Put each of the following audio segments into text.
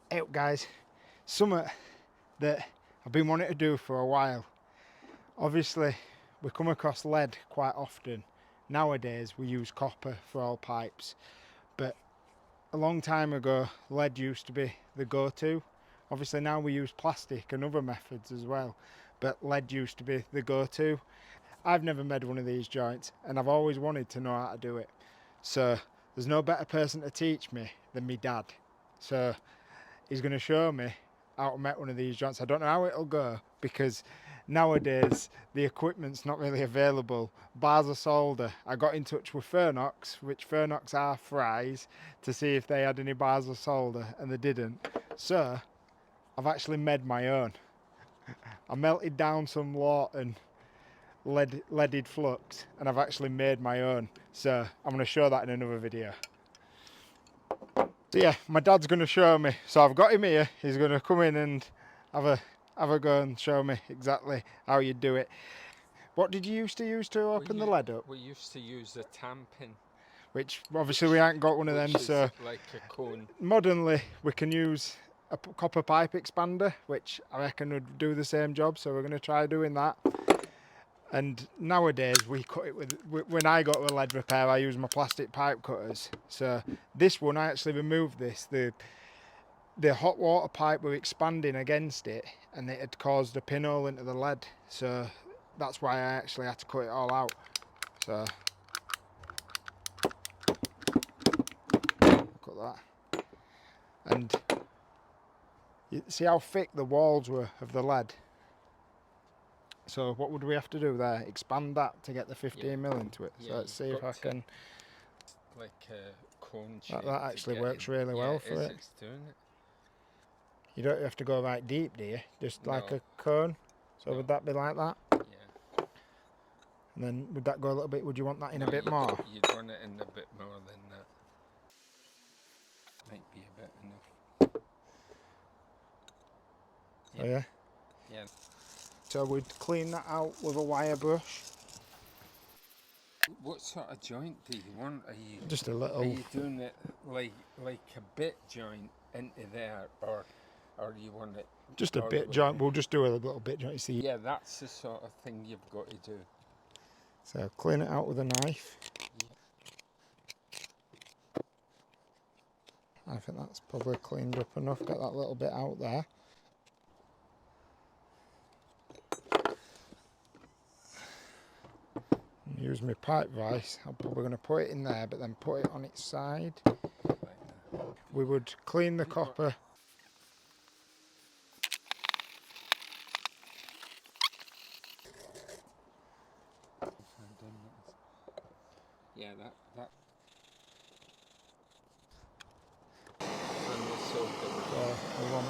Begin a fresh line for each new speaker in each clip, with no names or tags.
Hey up guys, something that I've been wanting to do for a while. Obviously we come across lead quite often. Nowadays we use copper for all pipes, but a long time ago lead used to be the go-to. Obviously now we use plastic and other methods as well, but lead used to be the go-to. I've never made one of these joints and I've always wanted to know how to do it. So there's no better person to teach me than me dad. So he's going to show me how to make one of these joints. I don't know how it'll go because nowadays the equipment's not really available. Bars of solder. I got in touch with Fernox, which Fernox are fries, to see if they had any bars of solder, and they didn't. So I've actually made my own. I melted down some Lawton leaded flux and I've actually made my own. So I'm going to show that in another video. So yeah, my dad's going to show me. So I've got him here. He's going to come in and have a go and show me exactly how you do it. What did you used to use to open the lead up?
We used to use a tampon.
Which obviously we ain't got one of them, so
like a cone.
Modernly we can use a copper pipe expander, which I reckon would do the same job, so we're going to try doing that. And nowadays we cut it with, when I go to a lead repair I use my plastic pipe cutters. So this one I actually removed this, the hot water pipe were expanding against it and it had caused a pinhole into the lead, so that's why I actually had to cut it all out. So look at that, and you see how thick the walls were of the lead. So what would we have to do there? Expand that to get the 15mm into it. So let's see if I can.
Like a cone shape.
That actually works really well for it.
It's doing it.
You don't have to go right deep, do you? Just like a cone. So would that be like that?
Yeah.
And then would that go a little bit? Would you want that in a bit more?
You'd want it in a bit more than that. Might be a bit enough.
Oh yeah.
Yeah.
So we'd clean that out with a wire brush.
What sort of joint do you want? Are you
just a little?
Are you doing it like a bit joint into there, or you want it?
Just a bit joint. We'll just do a little bit joint. You see?
Yeah, that's the sort of thing you've got to do.
So clean it out with a knife. Yeah. I think that's probably cleaned up enough. Get that little bit out there. Use my pipe vise. I'm probably going to put it in there, but then put it on its side. We would clean the copper.
Yeah, that.
So we want.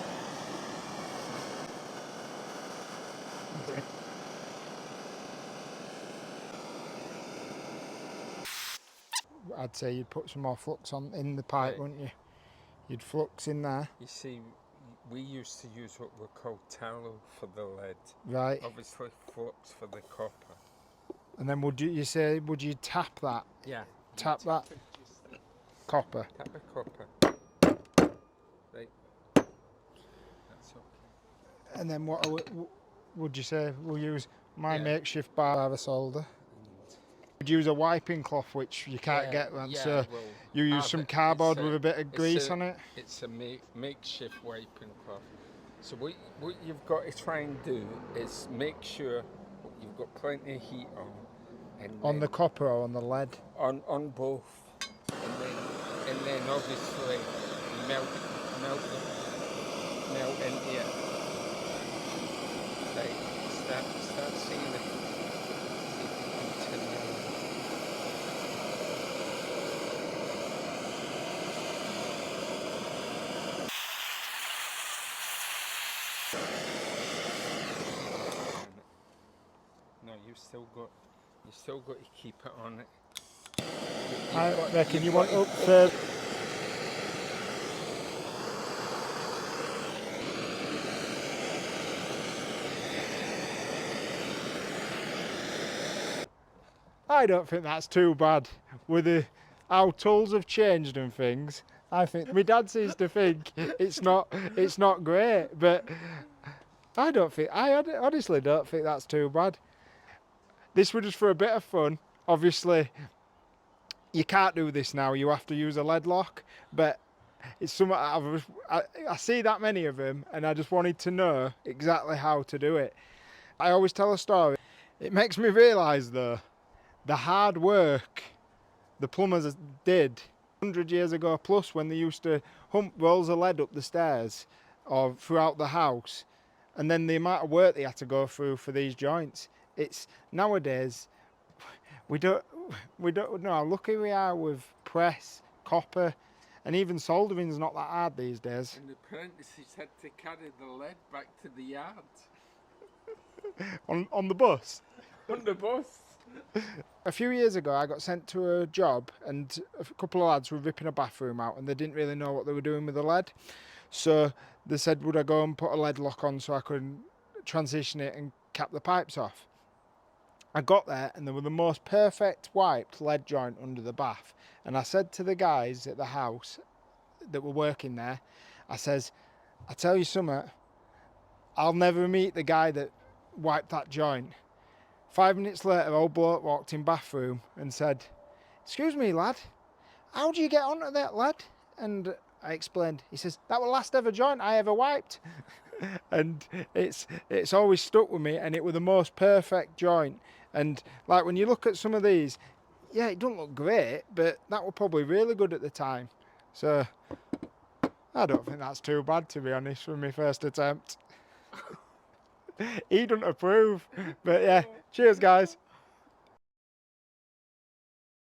I'd say you'd put some more flux on in the pipe, right, wouldn't you? You'd flux in there.
You see, we used to use what we call tallow for the lead.
Right.
Obviously flux for the copper.
And then would you say, would you tap that?
Yeah.
Tap that copper.
Tap the copper. Right. That's okay.
And then what would you say? We'll use my makeshift bar of solder. Would use a wiping cloth, which you can't get one, so well, you use some cardboard with a bit of grease on it.
It's a makeshift wiping cloth. So what you've got to try and do is make sure you've got plenty of heat on. And
on the copper or on the lead?
On both. And then obviously melt into it. Right, start seeing it. No, you've still got to keep it on it.
I reckon you want up further. I don't think that's too bad. With how tools have changed and things, I think my dad seems to think it's not great, but I honestly don't think that's too bad. This was just for a bit of fun. Obviously, you can't do this now. You have to use a lead lock, but it's something I see that many of them, and I just wanted to know exactly how to do it. I always tell a story. It makes me realise though the hard work the plumbers did 100 years ago plus when they used to hump rolls of lead up the stairs or throughout the house, and then the amount of work they had to go through for these joints. It's nowadays we don't know how lucky we are with press, copper, and even soldering's not that hard these days.
And the apprentices had to carry the lead back to the yard.
On the bus.
On the bus.
A few years ago, I got sent to a job, and a couple of lads were ripping a bathroom out, and they didn't really know what they were doing with the lead. So they said, would I go and put a lead lock on so I could transition it and cap the pipes off? I got there, and there were the most perfect wiped lead joint under the bath. And I said to the guys at the house that were working there, I says, I tell you something, I'll never meet the guy that wiped that joint. 5 minutes later, old bloke walked in bathroom and said, excuse me, lad, how do you get onto that, lad? And I explained. He says, that was the last ever joint I ever wiped. And it's always stuck with me, and it was the most perfect joint. And like when you look at some of these, yeah, it don't look great, but that were probably really good at the time. So I don't think that's too bad, to be honest, for my first attempt. He doesn't approve, but yeah, cheers guys.